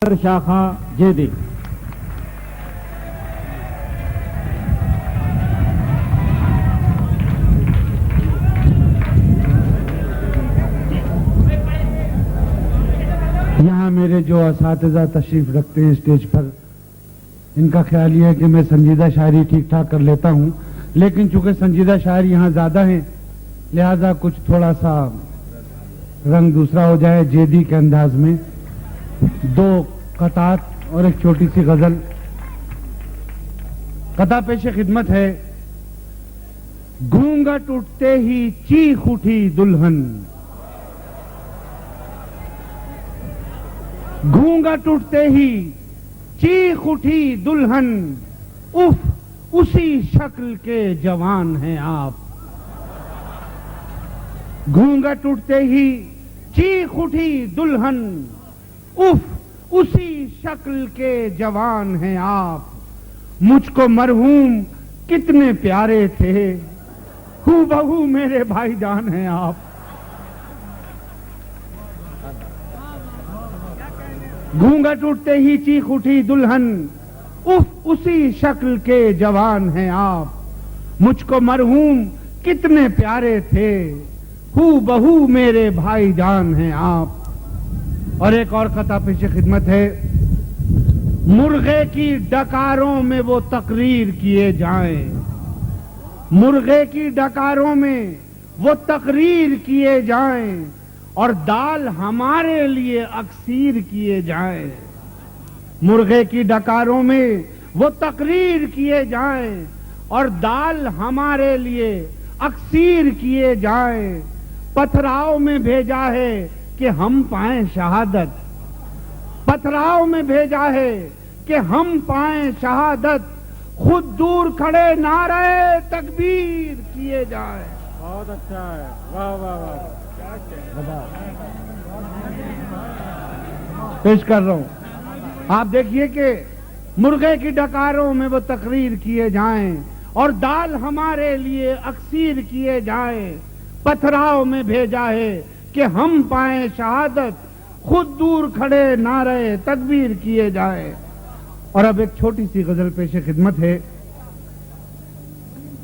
नगर शाखा जेदी। यहाँ मेरे जो असातिज़ा तशरीफ रखते हैं स्टेज पर, इनका ख्याल ये है कि मैं संजीदा शायरी ठीक ठाक कर लेता हूँ, लेकिन चूंकि संजीदा शायर यहाँ ज्यादा हैं, लिहाजा कुछ थोड़ा सा रंग दूसरा हो जाए जेदी के अंदाज में। 2 कतात और एक छोटी सी गजल। कता पेशे खिदमत है। घूंघट उठते ही चीख उठी दुल्हन, घूंघट उठते ही चीख उठी दुल्हन, उफ उसी शक्ल के जवान हैं आप। घूंघट उठते ही चीख उठी दुल्हन, उफ उसी शक्ल के जवान हैं आप। मुझको मरहूम कितने प्यारे थे, हूबहू मेरे भाईजान हैं आप। घूंघट उठते ही चीख उठी दुल्हन, उफ उसी शक्ल के जवान हैं आप। मुझको मरहूम कितने प्यारे थे, हूबहू मेरे भाईजान हैं आप। और एक और कथा पेश खिदमत है। मुर्गे की डकारों में वो तकरीर किए जाएं, मुर्गे की डकारों में वो तकरीर किए जाएं, और दाल हमारे लिए अक्सीर किए जाएं। मुर्गे की डकारों में वो तकरीर किए जाएं, और दाल हमारे लिए अक्सीर किए जाएं। पथराव में भेजा है कि हम पाएं शहादत, पथराव में भेजा है कि हम पाएं शहादत। खुद दूर खड़े नारे तकबीर किए जाएं। बहुत अच्छा है, वाह वाह वाह। पेश कर रहा हूं। आप देखिए कि मुर्गे की डकारों में वो तकरीर किए जाएं, और दाल हमारे लिए अक्सीर किए जाएं। पथराव में भेजा है कि हम पाएं शहादत, खुद दूर खड़े नारे तकबीर किए जाएं। और अब एक छोटी सी गजल पेश खिदमत है।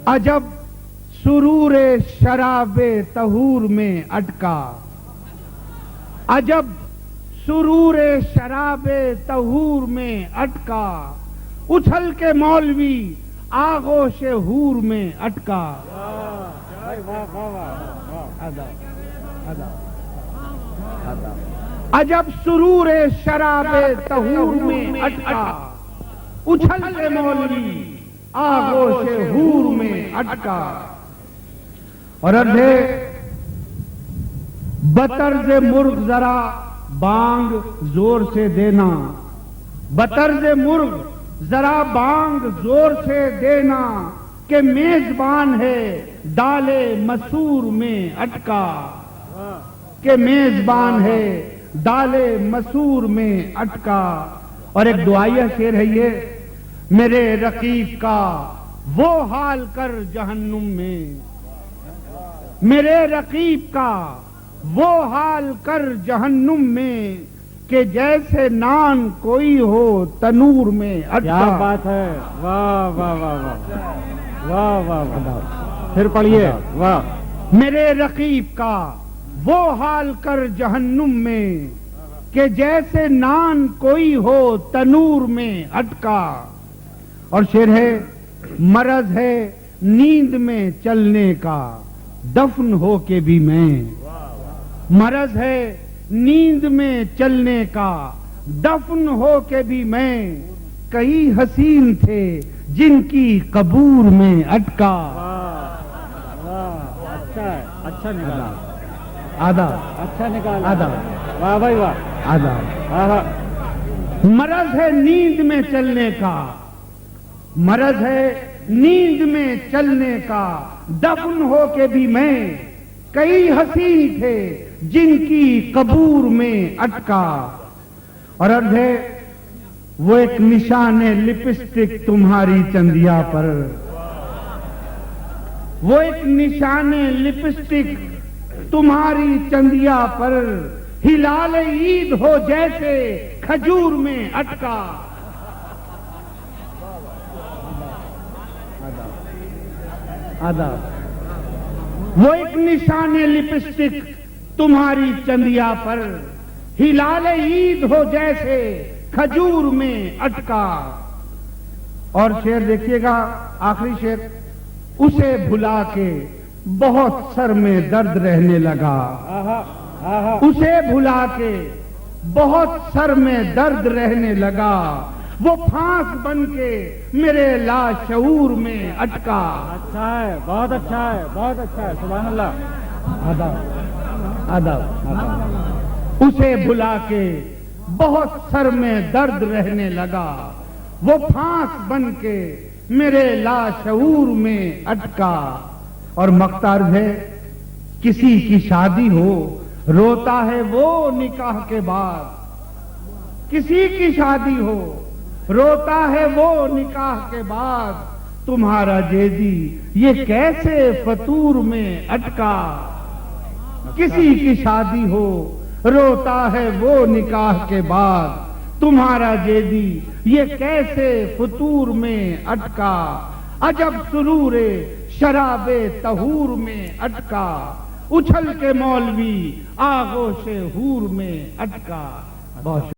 अजब सुरूरे शराबे तहूर में अटका, अजब सुरूरे शराबे तहूर में अटका। उछल के मौलवी आगोश हूर में अटका। अजब सुरूरे शराबे तहूर में अटका, उछल के मौलवी आगोश हूर में अटका। और अर्धे बतर्ज मुर्ग जरा बांग जोर से देना, बतर्ज मुर्ग जरा बांग जोर से देना, के मेजबान है डाले मसूर में अटका, के मेजबान है डाले मसूर में अटका। और एक दुआया शेर है ये। मेरे रकीब का वो हाल कर जहन्नुम में, मेरे रकीब का वो हाल कर जहन्नुम में, कि जैसे नान कोई हो तनूर में अटका। क्या बात है, वाह वाह वाह वाह वाह वाह वाह। फिर पढ़िए, वाह। मेरे रकीब का वो हाल कर जहन्नुम में, कि जैसे नान कोई हो तनूर में अटका। और शेर है। मरज है नींद में चलने का, दफन हो के भी मैं, मरज है नींद में चलने का, दफन हो के भी मैं। कई हसीन थे जिनकी कबूर में अटका। वाह, अच्छा है, अच्छा निकाला, आधा अच्छा निकाला, आधा, वाह भाई वाह, आधा। आहा। मरज है नींद में चलने का, मरज है नींद में चलने का, दफन हो के भी मैं। कई हसीन थे जिनकी कबूर में अटका। और अर्थ है वो एक निशान लिपस्टिक तुम्हारी चंदिया पर, वो एक निशान लिपस्टिक तुम्हारी चंदिया पर, ہلال عید ہو جیسے کھجور میں اٹکا. آداب. وہ ایک نشان لپسٹک تمہاری چندیا پر، ہلال عید ہو جیسے کھجور میں اٹکا. اور شعر دیکھیے گا، آخری شعر. اسے بھلا کے بہت سر میں درد رہنے لگا. اسے بھلا کے بہت سر میں درد رہنے لگا. وہ پھانس بن کے میرے لاشعور میں اٹکا. اچھا ہے، بہت اچھا ہے، بہت اچھا ہے، سبحان اللہ. آداب آداب. اسے بھلا کے بہت سر میں درد رہنے لگا. وہ پھانس بن کے میرے لاشعور میں اٹکا. اور مقطع ہے، کسی کی شادی ہو روتا ہے وہ نکاح کے بعد. کسی کی شادی ہو روتا ہے وہ نکاح کے بعد. تمہارا جیدی یہ کیسے فطور میں اٹکا. کسی کی شادی ہو روتا ہے وہ نکاح کے بعد. تمہارا جیدی یہ کیسے فطور میں اٹکا. عجب سرور شراب طہور میں اٹکا. اچھل کے مولوی آغوش حور میں اٹکا. بہت